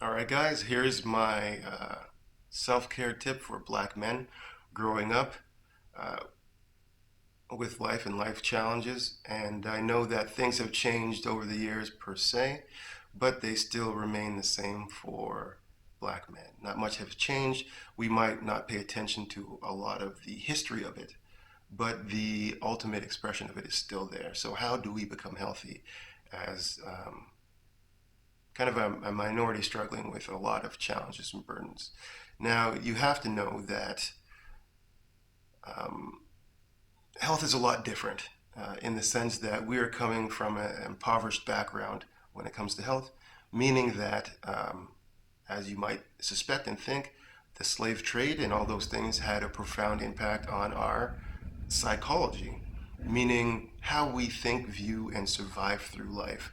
All right, guys, here's my self-care tip for black men growing up uh, with life and life challenges. And I know that things have changed over the years per se, but they still remain the same for black men. Not much has changed. We might not pay attention to a lot of the history of it, but the ultimate expression of it is still there. So how do we become healthy as kind of a minority struggling with a lot of challenges and burdens? Now, you have to know that um, health is a lot different in the sense that we are coming from an impoverished background when it comes to health, meaning that, as you might suspect and think, the slave trade and all those things had a profound impact on our psychology, meaning how we think, view, and survive through life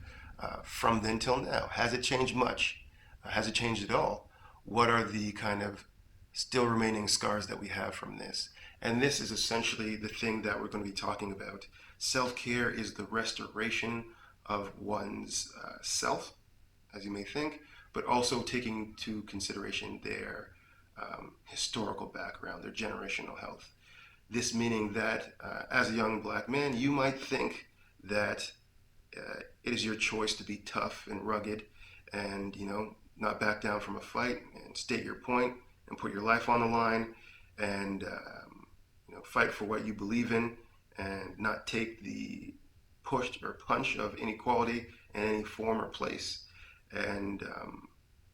from then till now. Has it changed much? Has it changed at all? What are the kind of still remaining scars that we have from this? And this is essentially the thing that we're going to be talking about. Self care is the restoration of one's self, as you may think, but also taking into consideration their historical background, their generational health. This meaning that as a young black man, you might think that it is your choice to be tough and rugged and, not back down from a fight and state your point and put your life on the line and, fight for what you believe in and not take the push or punch of inequality in any form or place. And,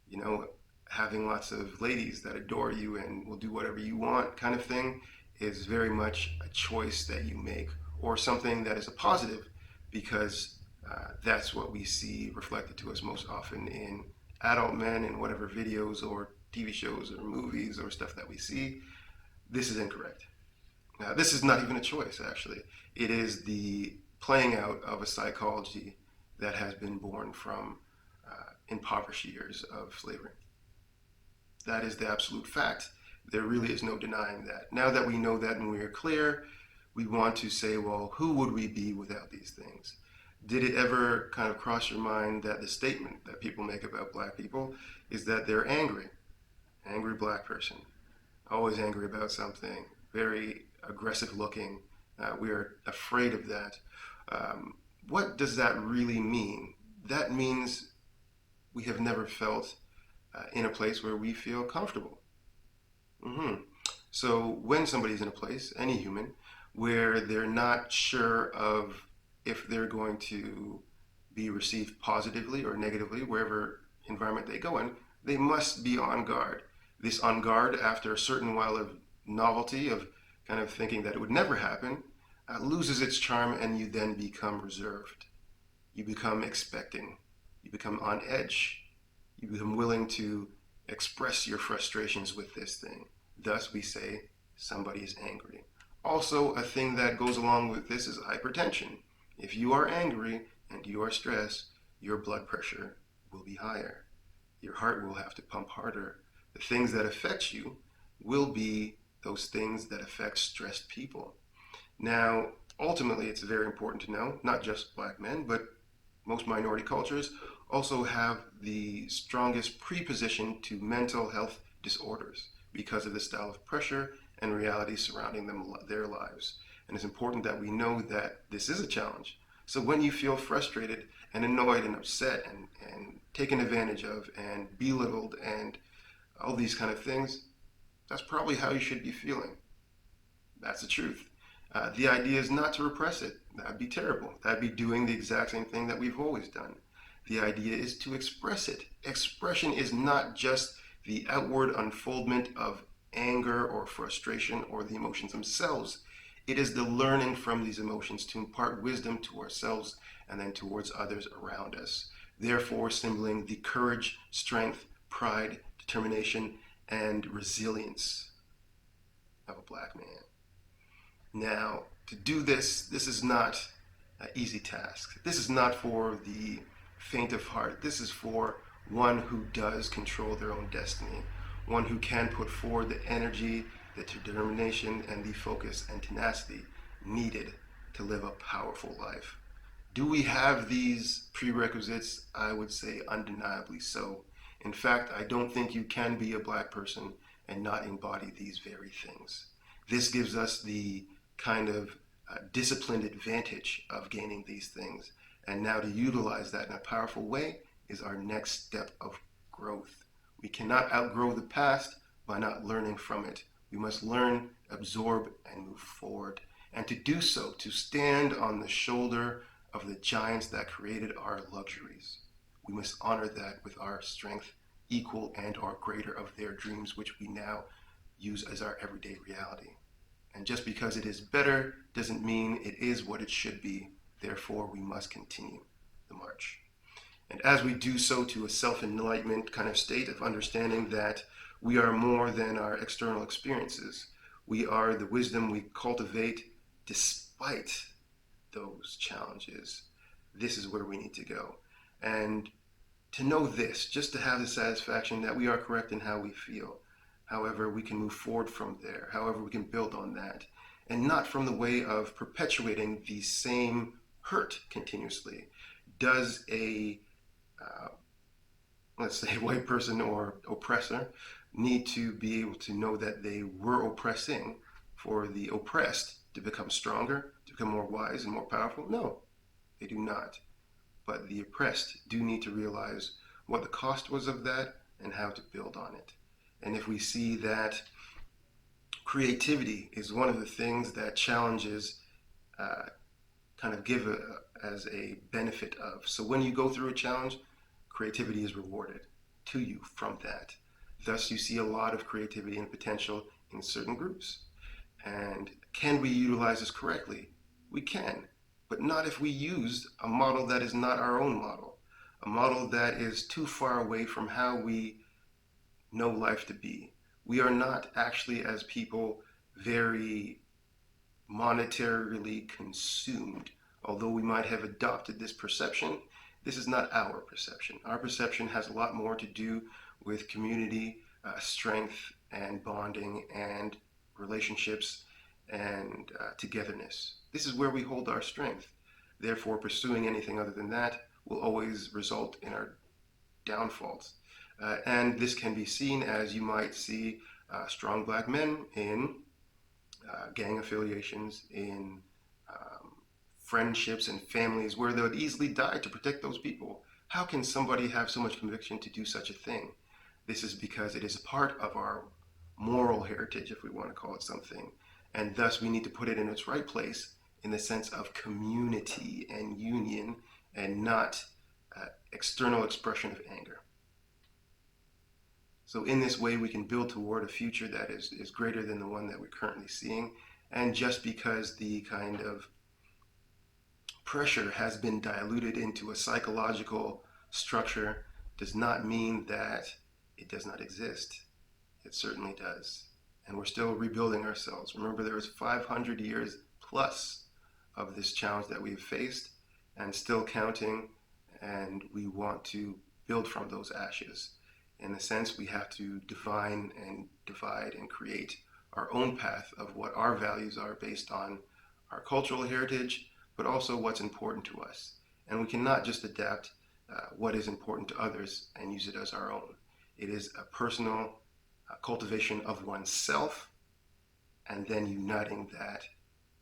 you know, having lots of ladies that adore you and will do whatever you want kind of thing is very much a choice that you make or something that is a positive because that's what we see reflected to us most often in adult men in whatever videos or TV shows or movies or stuff that we see. This is incorrect. Now, this is not even a choice, actually. It is the playing out of a psychology that has been born from impoverished years of slavery. That is the absolute fact. There really is no denying that. Now that we know that and we are clear, we want to say, well, who would we be without these things? Did it ever kind of cross your mind that the statement that people make about black people is that they're angry? Angry black person. Always angry about something. Very aggressive looking. We are afraid of that. What does that really mean? That means we have never felt in a place where we feel comfortable. hmm So when somebody's in a place, any human, where they're not sure of if they're going to be received positively or negatively, wherever environment they go in, they must be on guard. This on guard, after a certain while of novelty, of kind of thinking that it would never happen, loses its charm and you then become reserved. You become expecting. You become on edge. You become willing to express your frustrations with this thing. Thus, we say somebody is angry. Also, a thing that goes along with this is hypertension. If you are angry and you are stressed, your blood pressure will be higher. Your heart will have to pump harder. The things that affect you will be those things that affect stressed people. Now, ultimately, it's very important to know, not just black men, but most minority cultures also have the strongest preposition to mental health disorders because of the style of pressure and reality surrounding their lives. And it's important that we know that this is a challenge. So when you feel frustrated and annoyed and upset and taken advantage of and belittled and all these kind of things, that's probably how you should be feeling. That's the truth. The idea is not to repress it. That'd be terrible. That'd be doing the exact same thing that we've always done. The idea is to express it. Expression is not just the outward unfoldment of anger or frustration or the emotions themselves. It is the learning from these emotions to impart wisdom to ourselves and then towards others around us. Therefore, symboling the courage, strength, pride, determination, and resilience of a black man. Now, to do this, this is not an easy task. This is not for the faint of heart. This is for one who does control their own destiny, one who can put forward the energy, the determination, and the focus and tenacity needed to live a powerful life. Do we have these prerequisites? I would say undeniably so. In fact, I don't think you can be a black person and not embody these very things. This gives us the kind of disciplined advantage of gaining these things. And now to utilize that in a powerful way is our next step of growth. We cannot outgrow the past by not learning from it. We must learn, absorb, and move forward. And to do so, to stand on the shoulder of the giants that created our luxuries. We must honor that with our strength equal and or greater of their dreams, which we now use as our everyday reality. And just because it is better doesn't mean it is what it should be. Therefore, we must continue the march. And as we do so to a self-enlightenment kind of state of understanding that we are more than our external experiences, we are the wisdom we cultivate despite those challenges. This is where we need to go. And to know this, just to have the satisfaction that we are correct in how we feel. However, we can move forward from there. However, we can build on that. And not from the way of perpetuating the same hurt continuously. Does a, let's say, white person or oppressor need to be able to know that they were oppressing for the oppressed to become stronger, to become more wise and more powerful? No, they do not. But the oppressed do need to realize what the cost was of that and how to build on it. And if we see that creativity is one of the things that challenges kind of give as a benefit of. So when you go through a challenge, creativity is rewarded to you from that. Thus, you see a lot of creativity and potential in certain groups. And can we utilize this correctly? We can, but not if we use a model that is not our own model, a model that is too far away from how we know life to be. We are not actually, as people, very monetarily consumed. Although we might have adopted this perception, this is not our perception. Our perception has a lot more to do with community, strength, and bonding, and relationships, and togetherness. This is where we hold our strength. Therefore, pursuing anything other than that will always result in our downfalls. And this can be seen as you might see strong black men in gang affiliations, in friendships and families where they would easily die to protect those people. How can somebody have so much conviction to do such a thing? This is because it is a part of our moral heritage, if we want to call it something. And thus we need to put it in its right place in the sense of community and union and not external expression of anger. So in this way, we can build toward a future that is greater than the one that we're currently seeing. And just because the kind of pressure has been diluted into a psychological structure does not mean that it does not exist. It certainly does. And we're still rebuilding ourselves. Remember, there was 500 years plus of this challenge that we've faced and still counting, and we want to build from those ashes. In a sense, we have to define and divide and create our own path of what our values are based on our cultural heritage, but also what's important to us. And we cannot just adapt what is important to others and use it as our own. It is a personal cultivation of oneself and then uniting that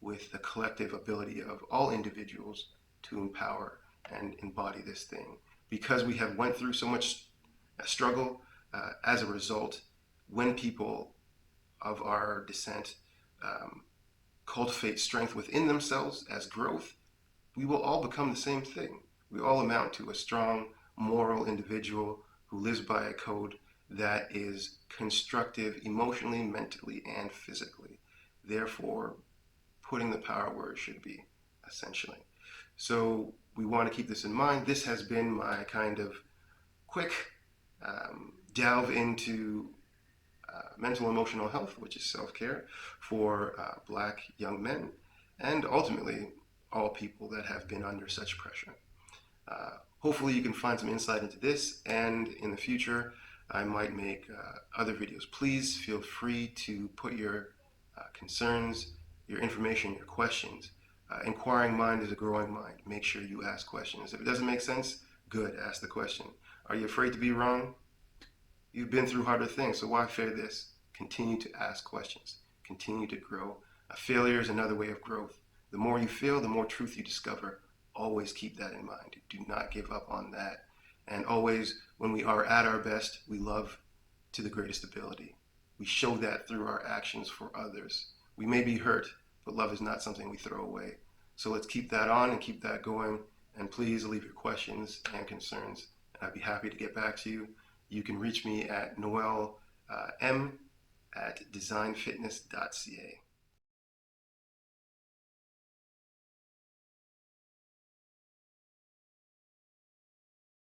with the collective ability of all individuals to empower and embody this thing. Because we have went through so much struggle, as a result, when people of our descent cultivate strength within themselves as growth, we will all become the same thing. We all amount to a strong, moral individual who lives by a code that is constructive emotionally, mentally, and physically. Therefore, putting the power where it should be, essentially. So we want to keep this in mind. This has been my kind of quick delve into mental emotional health, which is self-care for black young men, and ultimately all people that have been under such pressure. Hopefully you can find some insight into this, and in the future I might make other videos. Please feel free to put your concerns, your information, your questions. Inquiring mind is a growing mind. Make sure you ask questions. If it doesn't make sense, good, ask the question. Are you afraid to be wrong? You've been through harder things, so why fear this? Continue to ask questions. Continue to grow. A failure is another way of growth. The more you fail, the more truth you discover. Always keep that in mind. Do not give up on that. And always, when we are at our best, we love to the greatest ability. We show that through our actions for others. We may be hurt, but love is not something we throw away. So let's keep that on and keep that going. And please leave your questions and concerns, and I'd be happy to get back to you. You can reach me at noelm at designfitness.ca.